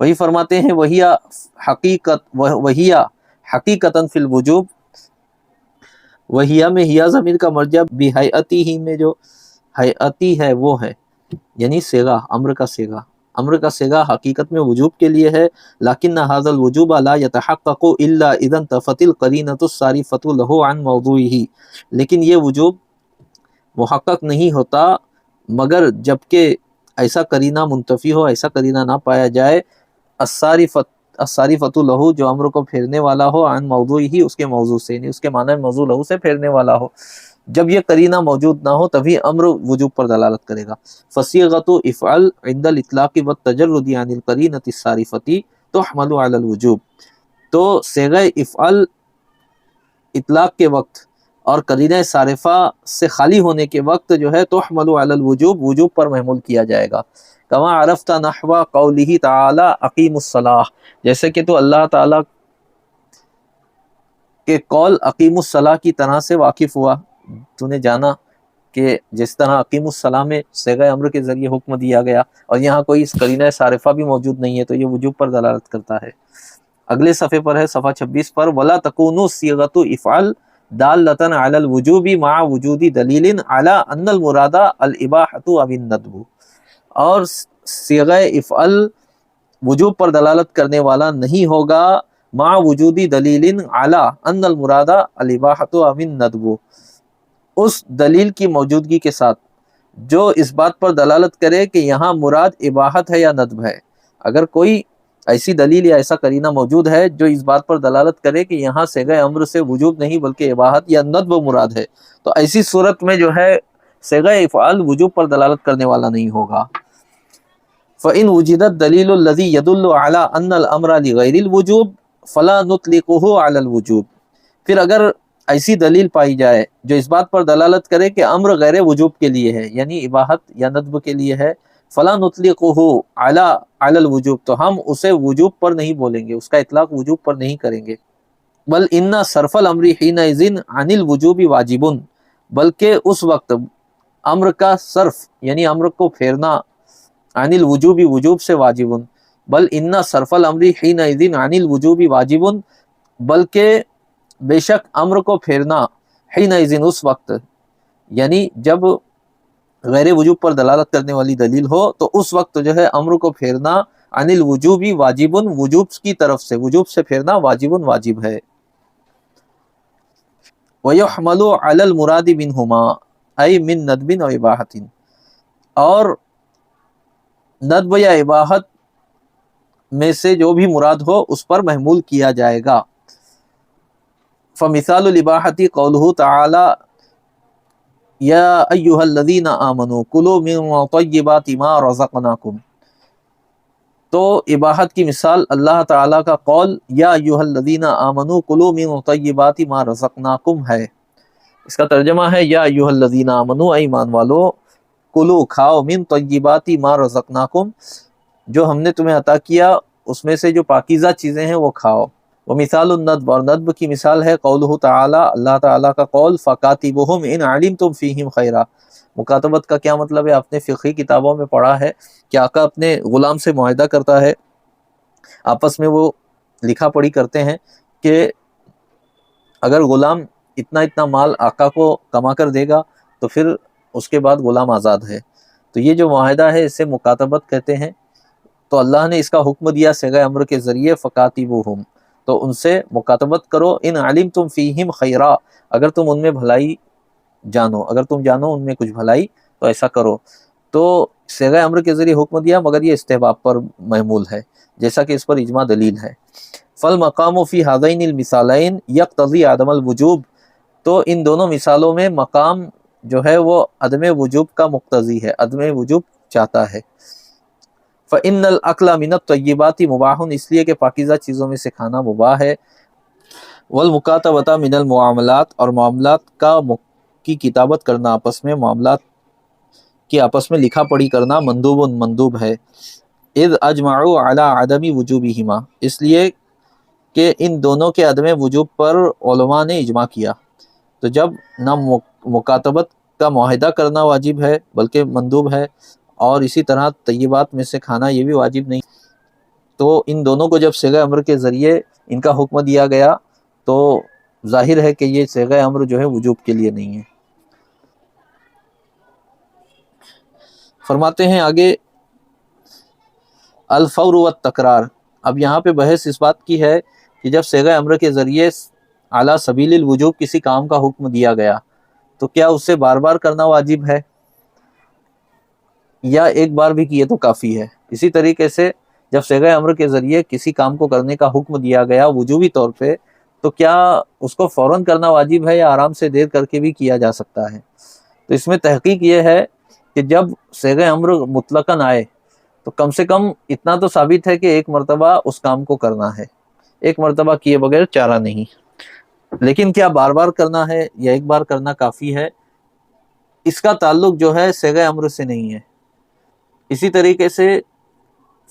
وہی فرماتے ہیں وہی حقیقتاً فی الوجوب، وہیا میں ہیا ضمیر کا مرجع بحیاتی ہی میں جو حیاتی ہے وہ ہے، یعنی صیغہ، امر کا صیغہ حقیقت میں وجوب کے لیے ہے، لیکن ھذا الوجوب لا يتحقق الا اذا انتفت القرینۃ الصارفۃ له عن موضوعه، لیکن یہ وجوب محقق نہیں ہوتا مگر جبکہ ایسا قرینہ منتفی ہو، ایسا قرینہ نہ پایا جائے، الصارفۃ لہو جو امر کو پھیرنے والا ہو، عن موضوع ہی اس کے موضوع سے، یعنی اس کے معنی موضوع لہو سے پھیرنے والا ہو، جب یہ قرینہ موجود نہ ہو تبھی امر وجوب پر دلالت کرے گا۔ فصیغۃ افعل عند الاطلاق والتجرد عن القرینۃ الصارفۃ تحمل علی الوجوب، تو صیغہ افعل اطلاق کے وقت اور قرینہ صارفہ سے خالی ہونے کے وقت جو ہے تحمل علی الوجوب، وجوب پر محمول کیا جائے گا۔ کما عرفت نحو قولہ تعالی اقیم الصلاۃ، جیسے کہ تو اللہ تعالیٰ کے قول اقیم الصلاۃ کی طرح سے واقف ہوا، تو نے جانا کہ جس طرح اقیم الصلاۃ میں صیغہ امر کے ذریعے حکم دیا گیا اور یہاں کوئی قرینہ صارفہ بھی موجود نہیں ہے تو یہ وجوب پر دلالت کرتا ہے۔ اگلے صفحے پر ہے، صفحہ 26 پر، ولا تکون صیغۃ افعل دالۃ علی الوجوب مع وجود دلیل علی ان المراد الاباحۃ او الندب، اور صیغہ افعل وجوب پر دلالت کرنے والا نہیں ہوگا مع وجود دلیل علی ان المراد الاباحۃ او الندب، اس دلیل کی موجودگی کے ساتھ جو اس بات پر دلالت کرے کہ یہاں مراد اباحت ہے یا ندب ہے۔ اگر کوئی ایسی دلیل یا ایسا قرینہ موجود ہے جو اس بات پر دلالت کرے کہ یہاں صیغہ امر سے وجوب نہیں بلکہ اباحت یا ندب مراد ہے، تو ایسی صورت میں جو ہے صیغہ افعال وجوب پر دلالت کرنے والا نہیں ہوگا۔ فَإِنْ وُجِدَ الدَّلِيلُ الَّذِي يَدُلُّ عَلَىٰ أَنَّ الْأَمْرَ لِغَيْرِ الْوُجُوبِ فَلَا نُطْلِقُهُ عَلَى الْوُجُوبِ، پھر اگر ایسی دلیل پائی جائے جو اس بات پر دلالت کرے کہ امر غیر وجوب کے لیے ہے، یعنی اباحت یا ندب کے لیے ہے، فلا نطلقہ علی الوجوب، تو ہم اسے وجوب پر نہیں بولیں گے، اس کا اطلاق وجوب پر نہیں کریں گے۔ بل ان صرف الامر حینئذ عن الوجوب واجب، بلکہ اس وقت امر کا صرف یعنی امر کو پھیرنا عن الوجوب وجوب سے واجب، بل ان صرف الامر حینئذ عن الوجوب واجب، بلکہ بے شک امر کو پھیرنا حینئذ اس وقت، یعنی جب غیر وجوب پر دلالت کرنے والی دلیل ہو تو اس وقت جو ہے امر کو پھیرنا عن الوجوب واجب، وجوب کی طرف سے، وجوب سے پھیرنا واجب ہے۔ وَيُحْمَلُ عَلَى الْمُرَادِ مِنْهُمَا أي من ندب و اباحت، اور ندب یا اباحت میں سے جو بھی مراد ہو اس پر محمول کیا جائے گا۔ فَمِثَالُ الْإِبَاحَةِ قَوْلُهُ تَعَالَى یا ایھا الذین آمنوا کلوا من طیبات ما رزقناکم، تو اباحت کی مثال اللہ تعالیٰ کا قول یا ایھا الذین آمنوا کلوا من طیبات ما رزقناکم ہے۔ اس کا ترجمہ ہے یا ایھا الذین آمنوا، اے ایمان والو، کلو کھاؤ، من طیبات ما رزقناکم جو ہم نے تمہیں عطا کیا اس میں سے جو پاکیزہ چیزیں ہیں وہ کھاؤ۔ ومثال الندب، اور ندب کی مثال ہے قولہ تعالی، اللہ تعالیٰ کا قول فَقَاتِبُهُمْ إِنْ عَلِمْتُمْ فِيهِمْ خَيْرًا۔ مکاتبت کا کیا مطلب ہے؟ آپ نے فقہی کتابوں میں پڑھا ہے کہ آقا اپنے غلام سے معاہدہ کرتا ہے، آپس میں وہ لکھا پڑھی کرتے ہیں کہ اگر غلام اتنا مال آقا کو کما کر دے گا تو پھر اس کے بعد غلام آزاد ہے، تو یہ جو معاہدہ ہے اسے مکاتبت کہتے ہیں۔ تو اللہ نے اس کا حکم دیا صیغہ امر کے ذریعے فَقَاتِبُهُمْ، تو ان سے مکاتبت کرو، ان علمتم فیہم خیرا، اگر تم ان میں بھلائی جانو، اگر تم جانو ان میں کچھ بھلائی تو ایسا کرو۔ تو صیغہ امر کے ذریعے حکم دیا مگر یہ استحباب پر محمول ہے، جیسا کہ اس پر اجماع دلیل ہے۔ فالمقام فی ہذین المثالین یقتضی عدم الوجوب، تو ان دونوں مثالوں میں مقام جو ہے وہ عدم وجوب کا مقتضی ہے، عدم وجوب چاہتا ہے۔ فإن الأكل من الطیبات مباح، اس لیے کہ پاکیزہ چیزوں میں سے کھانا مباح ہے۔ والمکاتبۃ من المعاملات، اور معاملات کی کتابت کرنا، آپس میں معاملات کی آپس میں لکھا پڑھی کرنا مندوب ہے۔ اذ اجمعوا علی عدم وجوبہما، اس لیے کہ ان دونوں کے عدم وجوب پر علماء نے اجماع کیا، تو جب نہ مکاتبت کا معاہدہ کرنا واجب ہے بلکہ مندوب ہے، اور اسی طرح طیبات میں سے کھانا یہ بھی واجب نہیں، تو ان دونوں کو جب صیغہ امر کے ذریعے ان کا حکم دیا گیا تو ظاہر ہے کہ یہ صیغہ امر جو ہے وجوب کے لیے نہیں ہے۔ فرماتے ہیں آگے الفور والتکرار۔ اب یہاں پہ بحث اس بات کی ہے کہ جب صیغہ امر کے ذریعے اعلیٰ سبیل الوجوب کسی کام کا حکم دیا گیا تو کیا اسے بار بار کرنا واجب ہے یا ایک بار بھی کیے تو کافی ہے؟ اسی طریقے سے جب صیغہ امر کے ذریعے کسی کام کو کرنے کا حکم دیا گیا وجوبی طور پہ تو کیا اس کو فوراً کرنا واجب ہے یا آرام سے دیر کر کے بھی کیا جا سکتا ہے؟ تو اس میں تحقیق یہ ہے کہ جب صیغہ امر مطلقاً آئے تو کم سے کم اتنا تو ثابت ہے کہ ایک مرتبہ اس کام کو کرنا ہے، ایک مرتبہ کیے بغیر چارہ نہیں۔ لیکن کیا بار بار کرنا ہے یا ایک بار کرنا کافی ہے، اس کا تعلق جو ہے صیغہ امر سے نہیں ہے۔ اسی طریقے سے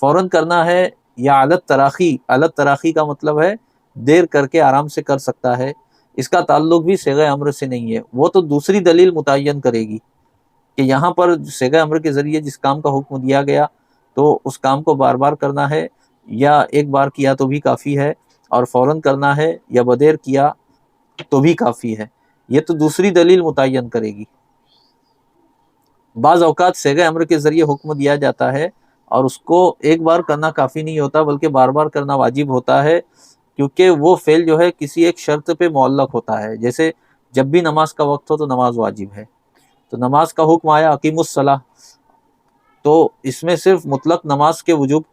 فوراً کرنا ہے یا علت تراخی، علت تراخی کا مطلب ہے دیر کر کے آرام سے کر سکتا ہے، اس کا تعلق بھی صیغہ امر سے نہیں ہے۔ وہ تو دوسری دلیل متعین کرے گی کہ یہاں پر صیغہ امر کے ذریعے جس کام کا حکم دیا گیا تو اس کام کو بار بار کرنا ہے یا ایک بار کیا تو بھی کافی ہے، اور فوراً کرنا ہے یا بدیر کیا تو بھی کافی ہے، یہ تو دوسری دلیل متعین کرے گی۔ بعض اوقات صیغہ امر کے ذریعے حکم دیا جاتا ہے اور اس کو ایک بار کرنا کافی نہیں ہوتا بلکہ بار بار کرنا واجب ہوتا ہے، کیونکہ وہ فعل جو ہے کسی ایک شرط پہ معلق ہوتا ہے۔ جیسے جب بھی نماز کا وقت ہو تو نماز واجب ہے، تو نماز کا حکم آیا اقیم الصلاۃ، تو اس میں صرف مطلق نماز کے وجوب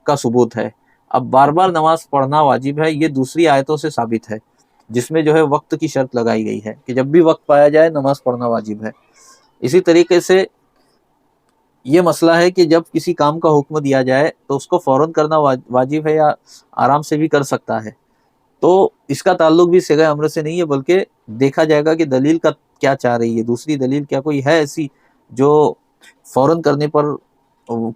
کا ثبوت ہے۔ اب بار بار نماز پڑھنا واجب ہے، یہ دوسری آیتوں سے ثابت ہے جس میں جو ہے وقت کی شرط لگائی گئی ہے کہ جب بھی وقت پایا جائے نماز پڑھنا واجب ہے۔ اسی طریقے سے یہ مسئلہ ہے کہ جب کسی کام کا حکم دیا جائے تو اس کو فوراً کرنا واجب ہے یا آرام سے بھی کر سکتا ہے، تو اس کا تعلق بھی صیغہ امر سے نہیں ہے، بلکہ دیکھا جائے گا کہ دلیل کا کیا چاہ رہی ہے، دوسری دلیل کیا کوئی ہے ایسی جو فوراً کرنے پر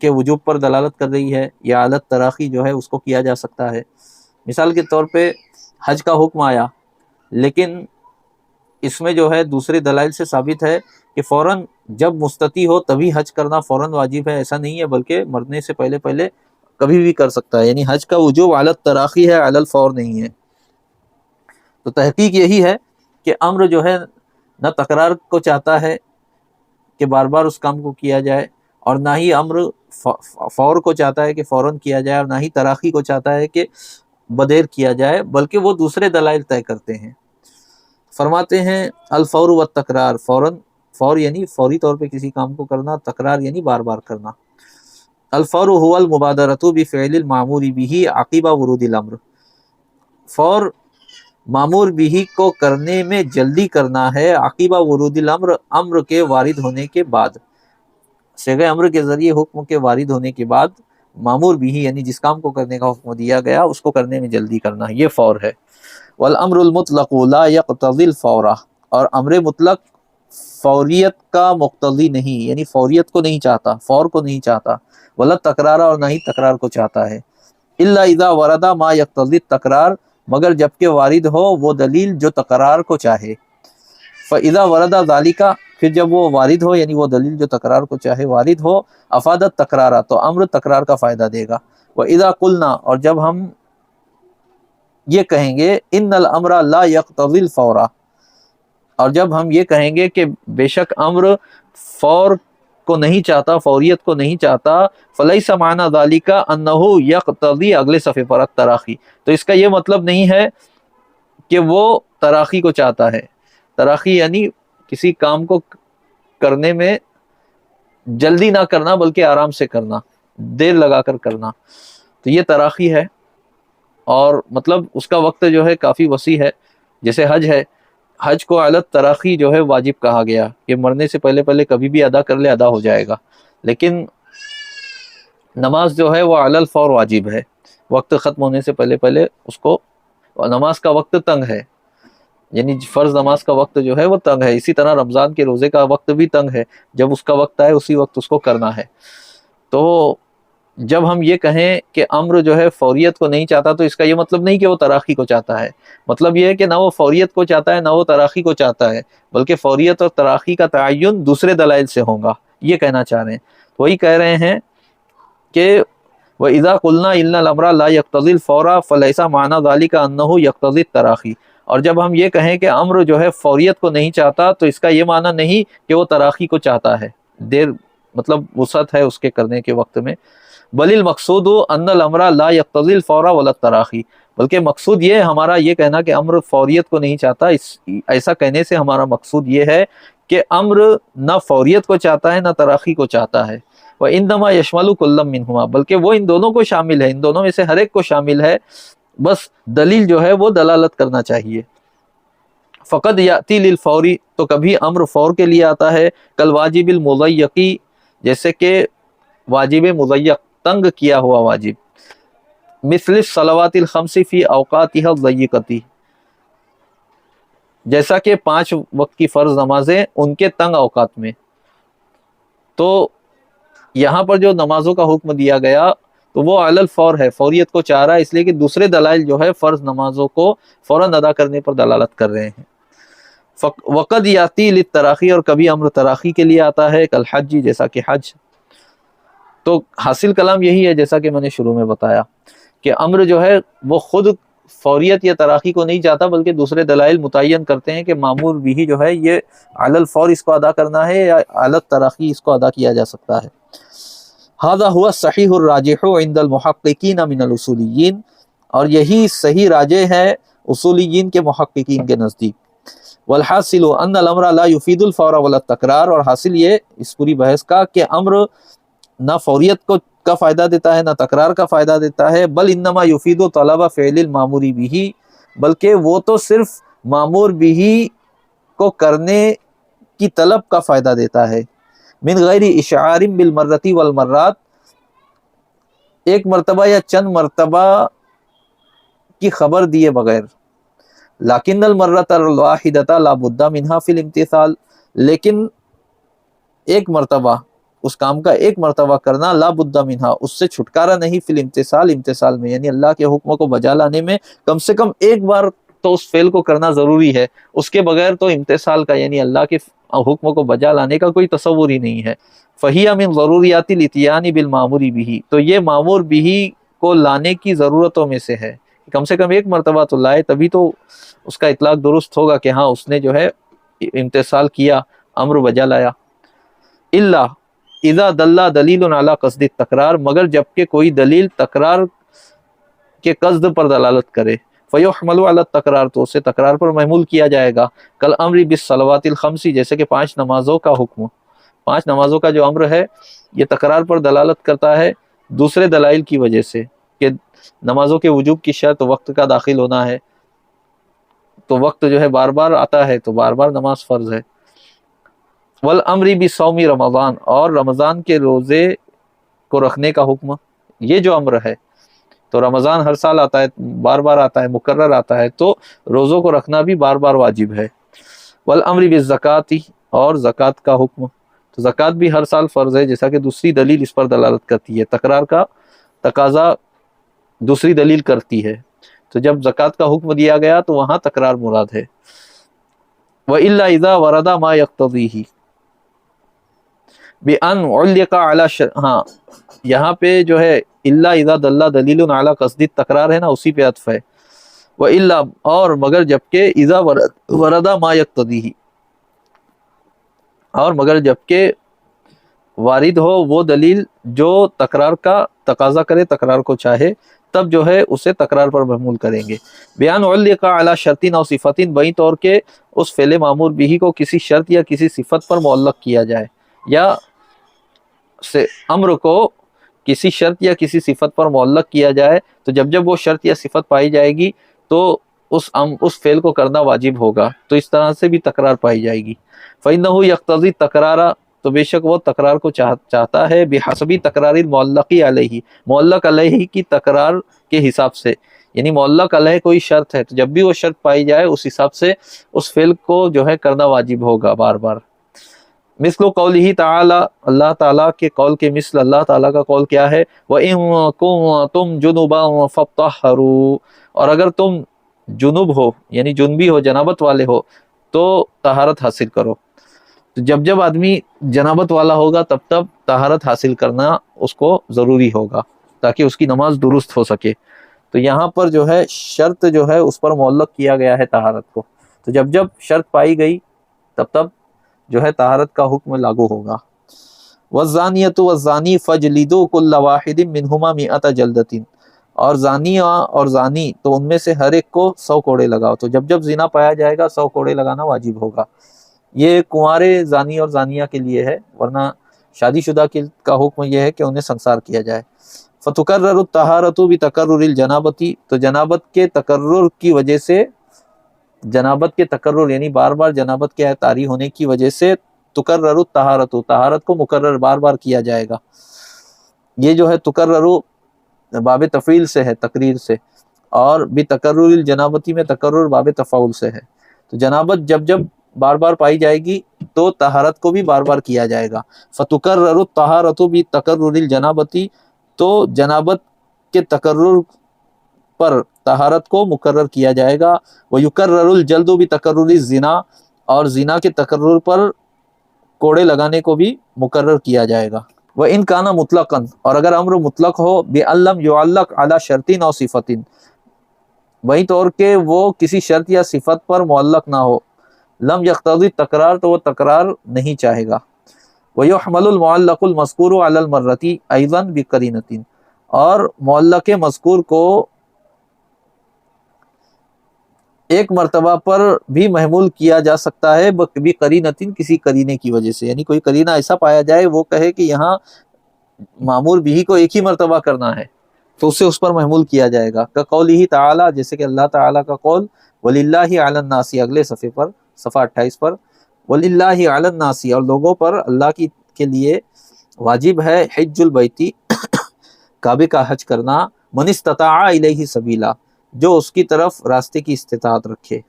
کے وجوب پر دلالت کر رہی ہے، یا علت تراخی جو ہے اس کو کیا جا سکتا ہے۔ مثال کے طور پہ حج کا حکم آیا، لیکن اس میں جو ہے دوسرے دلائل سے ثابت ہے کہ فوراً جب مستطیع ہو تبھی حج کرنا فوراً واجب ہے، ایسا نہیں ہے، بلکہ مرنے سے پہلے پہلے کبھی بھی کر سکتا ہے، یعنی حج کا وجوب علت تراخی ہے، علل فور نہیں ہے۔ تو تحقیق یہی ہے کہ امر جو ہے نہ تکرار کو چاہتا ہے کہ بار بار اس کام کو کیا جائے، اور نہ ہی امر فور کو چاہتا ہے کہ فوراً کیا جائے، اور نہ ہی تراخی کو چاہتا ہے کہ بدیر کیا جائے، بلکہ وہ دوسرے دلائل طے کرتے ہیں۔ فرماتے ہیں الفور والتکرار، فوراً، فور یعنی فوری طور پہ کسی کام کو کرنا، تکرار یعنی بار بار کرنا۔ الفور هو المبادرۃ بفعل المامور به عقب ورود الامر، فور مامور بھی کو کرنے میں جلدی کرنا ہے عقیبہ ورود الامر، امر کے وارد ہونے کے بعد، صیغہ امر کے ذریعے حکم کے وارد ہونے کے بعد مامور بھی یعنی جس کام کو کرنے کا حکم دیا گیا اس کو کرنے میں جلدی کرنا، یہ فور ہے۔ والامر المطلق لا يقتضي الفور، اور امر مطلق فوریت کا مقتضی نہیں، یعنی فوریت کو نہیں چاہتا، فور کو نہیں چاہتا، ولا تکرار، اور نہ ہی تکرار کو چاہتا ہے۔ الا اذا ورد ما يقتضي التکرار، مگر جب کہ وارد ہو وہ دلیل جو تکرار کو چاہے۔ فاذا ورد ذلك، پھر جب وہ وارد ہو یعنی وہ دلیل جو تکرار کو چاہے وارد ہو، افادت تکرارا، تو امر تکرار کا فائدہ دے گا۔ واذا قلنا، اور جب ہم یہ کہیں گے ان الامر لا يقتضي الفور، اور جب ہم یہ کہیں گے کہ بے شک امر فور کو نہیں چاہتا، فوریت کو نہیں چاہتا، فلیس معنی ذالک انہ یقتضی، اگلے صفحے پر التراخی، تو اس کا یہ مطلب نہیں ہے کہ وہ تراخی کو چاہتا ہے۔ تراخی یعنی کسی کام کو کرنے میں جلدی نہ کرنا بلکہ آرام سے کرنا، دیر لگا کر کرنا، تو یہ تراخی ہے، اور مطلب اس کا وقت جو ہے کافی وسیع ہے۔ جیسے حج ہے، حج کو علت تراخی جو ہے واجب کہا گیا کہ مرنے سے پہلے پہلے کبھی بھی ادا کر لے ادا ہو جائے گا، لیکن نماز جو ہے وہ علل فور واجب ہے، وقت ختم ہونے سے پہلے پہلے اس کو، نماز کا وقت تنگ ہے، یعنی فرض نماز کا وقت جو ہے وہ تنگ ہے، اسی طرح رمضان کے روزے کا وقت بھی تنگ ہے، جب اس کا وقت آئے اسی وقت اس کو کرنا ہے۔ تو جب ہم یہ کہیں کہ امر جو ہے فوریت کو نہیں چاہتا تو اس کا یہ مطلب نہیں کہ وہ تراخی کو چاہتا ہے، مطلب یہ ہے کہ نہ وہ فوریت کو چاہتا ہے نہ وہ تراخی کو چاہتا ہے، بلکہ فوریت اور تراخی کا تعین دوسرے دلائل سے ہوگا، یہ کہنا چاہ رہے ہیں۔ وہی کہہ رہے ہیں کہ وَإِذَا قُلْنَا إِنَّ الْأَمْرَ لَا يَقْتَضِي الْفَوْرَ فَلَيْسَ مَعْنَى ذَلِكَ أَنَّهُ يَقْتَضِي التَّرَاخِي، اور جب ہم یہ کہیں کہ امر جو ہے فوریت کو نہیں چاہتا تو اس کا یہ معنی نہیں کہ وہ تراخی کو چاہتا ہے، دیر مطلب وسعت ہے اس کے کرنے کے وقت میں. بل المقصود ان الامر لا يقتضي الفور ولا التراخی، بلکہ مقصود یہ ہے ہمارا یہ کہنا کہ امر فوریت کو نہیں چاہتا، ایسا کہنے سے ہمارا مقصود یہ ہے کہ امر نہ فوریت کو چاہتا ہے نہ تراخی کو چاہتا ہے. وانما يشمل كل منهما، بلکہ وہ ان دونوں کو شامل ہے، ان دونوں میں سے ہر ایک کو شامل ہے، بس دلیل جو ہے وہ دلالت کرنا چاہیے. فقد یاتی للفوری، تو کبھی امر فور کے لیے آتا ہے، کل واجب المضیقی، جیسے کہ واجب مضیق تنگ کیا ہوا واجب، مثل الصلوات الخمس فی اوقاتها الضیقۃ، جیسا کہ 5 وقت کی فرض نمازیں ان کے تنگ اوقات میں. تو یہاں پر جو نمازوں کا حکم دیا گیا تو وہ علی الفور ہے، فوریت کو چاہ رہا ہے، اس لیے کہ دوسرے دلائل جو ہے فرض نمازوں کو فوراً ادا کرنے پر دلالت کر رہے ہیں. وقد یاتی للتراخی، اور کبھی امر تراخی کے لیے آتا ہے، کل حج، جیسا کہ حج. تو حاصل کلام یہی ہے جیسا کہ میں نے شروع میں بتایا کہ امر جو ہے وہ خود فوریت یا تراخی کو نہیں چاہتا، بلکہ دوسرے دلائل متعین کرتے ہیں کہ مامور بھی جو ہے یہ علی الفور اس کو ادا کرنا ہے یا علی التراخی اس کو ادا کیا جا سکتا ہے. ھذا ھو الصحیح الراجح عند المحققین من الاصولیین، اور یہی صحیح راجح ہے اصولیین کے محققین کے نزدیک. والحاصل ان الامر لا يفيد الفور ولا التکرار، اور حاصل یہ اس پوری بحث کا کہ امر نہ فوریت کو کا فائدہ دیتا ہے نہ تکرار کا فائدہ دیتا ہے، بل انما یفید طلب فعل المامور به، بلکہ وہ تو صرف مامور به کو کرنے کی طلب کا فائدہ دیتا ہے. من غیر اشعار بالمرۃ والمرات، ایک مرتبہ یا چند مرتبہ کی خبر دیے بغیر. لیکن المرۃ الواحدۃ لا بد منها فی الامتثال، لیکن ایک مرتبہ اس کام کا ایک مرتبہ کرنا لا بد منہا، اس سے چھٹکارا نہیں، فی الامتثال، امتثال میں، یعنی اللہ کے حکموں کو بجا لانے میں کم سے کم ایک بار تو اس فعل کو کرنا ضروری ہے، اس کے بغیر تو امتثال کا یعنی اللہ کے حکموں کو بجا لانے کا کوئی تصور ہی نہیں ہے. فہی من ضروریات الاتیان بالمامور به، تو یہ مامور به کو لانے کی ضرورتوں میں سے ہے، کم سے کم ایک مرتبہ تو لائے، تبھی تو اس کا اطلاق درست ہوگا کہ ہاں اس نے جو ہے امتثال کیا، امر بجا لایا. الا اذا دل دلیل علی قصد التکرار، مگر جبکہ کوئی دلیل تکرار کے قصد پر دلالت کرے، فیحمل علی التکرار، تو اسے تکرار پر محمول کیا جائے گا. کل امر بالصلوات الخمس، جیسے کہ 5 نمازوں کا حکم، 5 نمازوں کا جو امر ہے یہ تکرار پر دلالت کرتا ہے دوسرے دلائل کی وجہ سے، کہ نمازوں کے وجوب کی شرط وقت کا داخل ہونا ہے، تو وقت جو ہے بار بار آتا ہے تو بار بار نماز فرض ہے. والامر بصوم رمضان، اور رمضان کے روزے کو رکھنے کا حکم، یہ جو امر ہے تو رمضان ہر سال آتا ہے، بار بار آتا ہے، مکرر آتا ہے، تو روزوں کو رکھنا بھی بار بار واجب ہے. والامر بالزکات، اور زکوٰۃ کا حکم، تو زکوٰۃ بھی ہر سال فرض ہے، جیسا کہ دوسری دلیل اس پر دلالت کرتی ہے، تکرار کا تقاضا دوسری دلیل کرتی ہے، تو جب زکوٰۃ کا حکم دیا گیا تو وہاں تکرار مراد ہے. وَإِلَّا إِذَا وَرَدَ مَا يَقْتَضِيهِ بِأَنْ عُلِّقَ عَلَى ہاں یہاں پہ جو ہے الا اذا دل دلیل علی قصد التکرار ہے نا، اسی پہ عطف ہے. وَإِلَّا، اور مگر جبکہ اذا ورد ما يقتضیہ، اور مگر جبکہ وارد ہو وہ دلیل جو تکرار کا تقاضا کرے، تکرار کو چاہے، تب جو ہے اسے تکرار پر محمول کریں گے. بیان علق علی شرط او صفت، بئی طور کے اس فعل معمور بھی کو کسی شرط یا کسی صفت پر معلق کیا جائے، یا سے امر کو کسی شرط یا کسی صفت پر معلق کیا جائے، تو جب جب وہ شرط یا صفت پائی جائے گی تو اس فعل کو کرنا واجب ہوگا، تو اس طرح سے بھی تکرار پائی جائے گی. فإنه يقتضي التکرار، تو بے شک وہ تکرار کو چاہتا ہے، بحسبی تکرار المعلق علیہ، معلق علیہ کی تکرار کے حساب سے، یعنی معلق علیہ کوئی شرط ہے تو جب بھی وہ شرط پائی جائے اس حساب سے اس فعل کو جو ہے کرنا واجب ہوگا بار بار. مثل قولہ تعالی، اللہ تعالیٰ کے قول کے مثل، اللہ تعالیٰ کا قول کیا ہے، وَإِن كُنتُمْ جُنُبًا فَاطَّهَّرُوا، اور اگر تم جنوب ہو یعنی جنبی ہو، جنابت والے ہو، تو طہارت حاصل کرو. تو جب جب آدمی جنابت والا ہوگا تب تب طہارت حاصل کرنا اس کو ضروری ہوگا تاکہ اس کی نماز درست ہو سکے۔ تو یہاں پر جو ہے شرط جو ہے اس پر معلق کیا گیا ہے طہارت کو، تو جب جب شرط پائی گئی تب تب جو ہے طہارت کا حکم لاگو ہوگا۔ والزانیۃ والزانی فجلدوا کل واحد منہما مئۃ جلدۃ، اور زانیہ اور زانی تو ان میں سے ہر ایک کو 100 کوڑے لگاؤ، تو جب جب زنا پایا جائے گا 100 کوڑے لگانا واجب ہوگا۔ یہ کنوارے زانی اور زانیہ کے لیے ہے، ورنہ شادی شدہ کا حکم یہ ہے کہ انہیں سنسار کیا جائے۔ فتکرر الطہارۃ بتکرر الجنابۃ، تو جنابت کے تکرر کی وجہ سے، جنابت کے تکرر یعنی بار بار جنابت کے طاری ہونے کی وجہ سے تکرر الطہارۃ، طہارت کو مکرر بار بار کیا جائے گا۔ یہ جو ہے تکرر باب تفعیل سے ہے، تقریر سے، اور بتکرر الجنابتی میں تکرر باب تفاعل سے ہے۔ تو جنابت جب جب بار بار پائی جائے گی تو طہارت کو بھی بار بار کیا جائے گا۔ فتکرر الطہارۃ بتکرر الجنابتی، تو جنابت کے تکرر پر طہارت کو مکرر کیا جائے گا۔ ویکرر الجلد بتکرر الزنا، اور زنا کے تکرر پر کوڑے لگانے کو بھی مکرر کیا جائے گا۔ وَإِن كَانَ مُطْلَقًا، اور اگر امر مطلق ہو، بِأَن لَّمْ يُعَلَّقْ عَلَى شَرْطٍ أَوْ صِفَةٍ، وہیں طور کہ وہ کسی شرط یا صفت پر معلق نہ ہو، لم یقتضی تکرار، تو وہ تکرار نہیں چاہے گا۔ وَيُحْمَلُ الْمُعَلَّقُ الْمَذْكُورُ عَلَى الْمَرَّةِ أَيْضًا بِقَرِينَةٍ، اور معلق مذکور کو ایک مرتبہ پر بھی محمول کیا جا سکتا ہے، بقرینۃ، کسی قرینے کی وجہ سے، یعنی کوئی قرینہ ایسا پایا جائے وہ کہے کہ یہاں مامور بھی کو ایک ہی مرتبہ کرنا ہے، تو اسے اس پر محمول کیا جائے گا۔ کقولہ تعالی، جیسے کہ اللہ تعالیٰ کا قول، وَلِلَّهِ عَلَى النَّاسِ، اگلے صفحے پر، صفحہ 28 پر، وَلِلَّهِ عَلَى النَّاسِ، اور لوگوں پر اللہ کے لیے واجب ہے، حج البیتی، کعبے کا حج کرنا، من استطاع الیہ سبیلا، جو اس کی طرف راستے کی استطاعت رکھے۔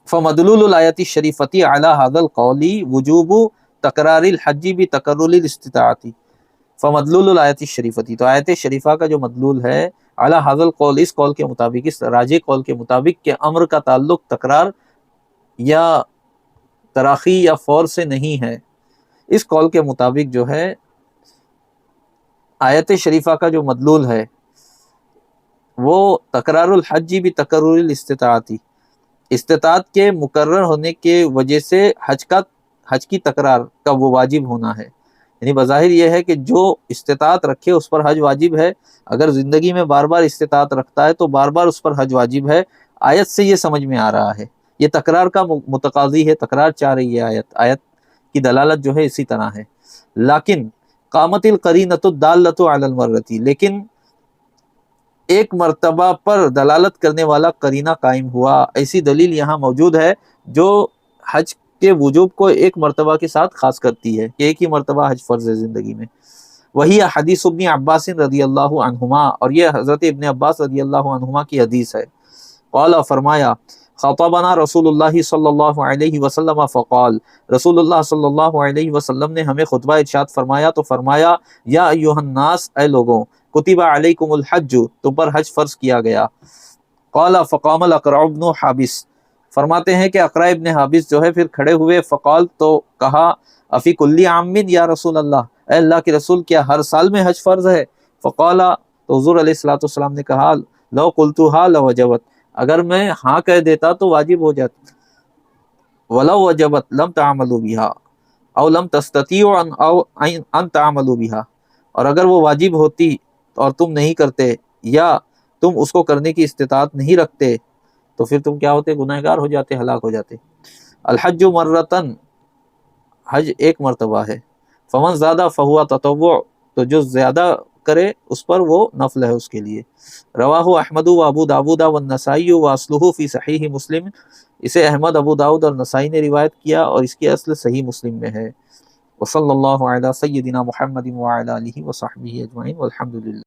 فمدلول الآیت الشریفۃ علی ھذا القول وجوب تکرار الحج بتکرر الاستطاعت۔ فمدلول الآیت الشریفۃ، تو آیت شریفہ کا جو مدلول ہے، علی ھذا القول، اس قول کے مطابق، اس راجح قول کے مطابق کہ امر کا تعلق تکرار یا تراخی یا فور سے نہیں ہے، اس قول کے مطابق جو ہے آیت شریفہ کا جو مدلول ہے وہ تکرار الحج بتکرر الاستطاعت، استطاعت کے مقرر ہونے کے وجہ سے حج کی تکرار کا وہ واجب ہونا ہے۔ یعنی بظاہر یہ ہے کہ جو استطاعت رکھے اس پر حج واجب ہے، اگر زندگی میں بار بار استطاعت رکھتا ہے تو بار بار اس پر حج واجب ہے۔ آیت سے یہ سمجھ میں آ رہا ہے، یہ تکرار کا متقاضی ہے، تکرار چاہ رہی ہے آیت کی دلالت جو ہے اسی طرح ہے۔ لیکن قامت القرینۃ الدالۃ علی المرۃ، لیکن ایک مرتبہ پر دلالت کرنے والا قرینہ قائم ہوا، ایسی دلیل یہاں موجود ہے جو حج کے وجوب کو ایک مرتبہ کے ساتھ خاص کرتی ہے کہ ایک ہی مرتبہ حج فرض ہے زندگی میں۔ وہی حدیث ابن عباس رضی اللہ عنہما، اور یہ حضرت ابن عباس رضی اللہ عنہما کی حدیث ہے۔ قال، فرمایا، خطبنا رسول اللہ صلی اللہ علیہ وسلم فقال، رسول اللہ صلی اللہ علیہ وسلم نے ہمیں خطبہ ارشاد فرمایا تو فرمایا، یا ایھا الناس، اے لوگوں، کتب علیکم الحج، تم پر حج فرض کیا گیا۔ قال فقام الاقرع بن حابس، فرماتے ہیں کہ اقرع ابن حابس جو ہے پھر کھڑے ہوئے، فقال، تو کہا، افی کل عام یا رسول اللہ، اے اللہ کے رسول، کیا ہر سال میں حج فرض ہے؟ فقال، تو حضور علیہ الصلوۃ والسلام نے کہا، لو قلتها لوجبت، اگر میں ہاں کہہ دیتا تو واجب ہو جاتا، ولو وجبت لم تعملوا بها او لم تستطيعوا ان تعملوا بها، اور اگر وہ واجب ہوتی اور تم نہیں کرتے، یا تم اس کو کرنے کی استطاعت نہیں رکھتے، تو پھر تم کیا ہوتے؟ گنہگار ہو جاتے، ہلاک ہو جاتے۔ الحج مرتن، حج ایک مرتبہ ہے۔ فمن زادہ فہو تطوع، تو جو زیادہ کرے اس پر وہ نفل ہے اس کے لیے۔ رواہ احمد و ابو داود والنسائی واصلہ فی صحیح مسلم، اسے احمد، ابو داود اور نسائی نے روایت کیا اور اس کی اصل صحیح مسلم میں ہے۔ وصلی اللہ علی سیدنا محمد وعلی آلہ وصحبہ اجمعین، والحمد للہ۔